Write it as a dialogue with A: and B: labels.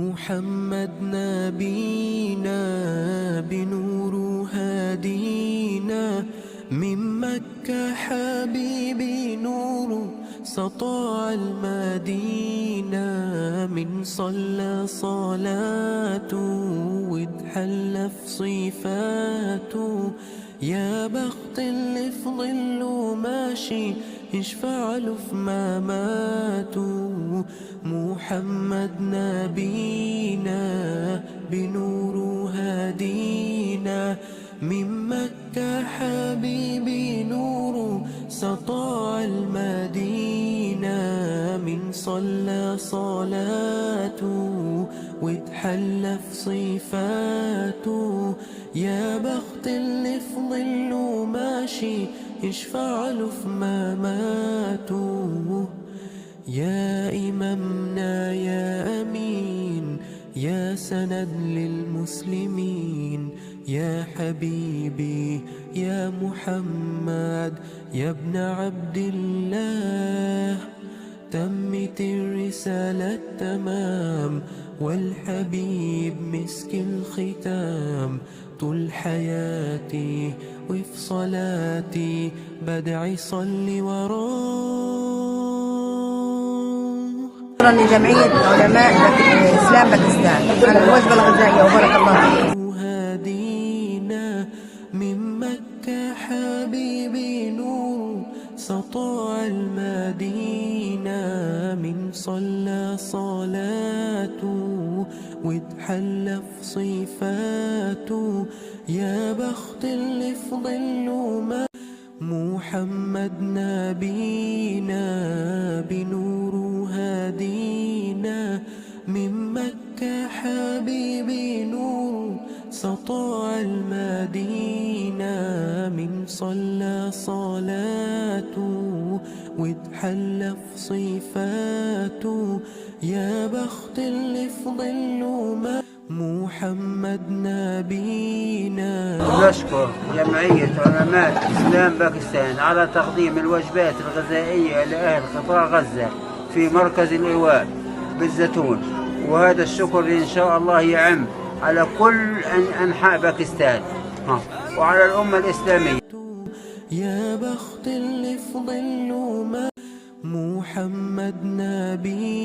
A: محمد نبينا بنور هادينا، من مكة حبيبي نور سطاع المدينة، من صلى صلاته واتحلى في صفاته، يا بخت اللي في ظله ماشي يشفع له في مماته. محمد نبينا بنور هادينا، من مكة حبيبي نور سطاع المدينة، من صلى صلاته واتحلى في صفاته، يا بخت اللي في ظله ماشي يشفع له في مماته. يا إمامنا يا أمين، يا سند للمسلمين، يا حبيبي يا محمد يا ابن عبد الله، تمت الرسالة تمام والحبيب مسك الختام، طول حياتي وفي صلاتي بدعي صلي وراه.
B: شكرا لجمعية علماء إسلام باكستان على الوجبة الغذائية وبارك الله فيك.
A: هدينا من مكة حبيبي نور سطاع المدينة، من صلى صلاته واتحلى في صفاته، يا بخت اللي في ظله ما. محمد نبينا بنور هادينا، من مكة حبيبي نور سطاع المدينة، من صلى صلاته واتحلى في صفاته، يا بخت اللي في ظله ما. محمد نبينا.
C: نشكر جمعية علماء إسلام باكستان على تقديم الوجبات الغذائية لأهل قطاع غزة في مركز الإيواء بالزيتون، وهذا الشكر إن شاء الله يعم على كل أنحاء باكستان وعلى الأمة الإسلامية.
A: يا بخت اللي في ظله ما. محمد نبينا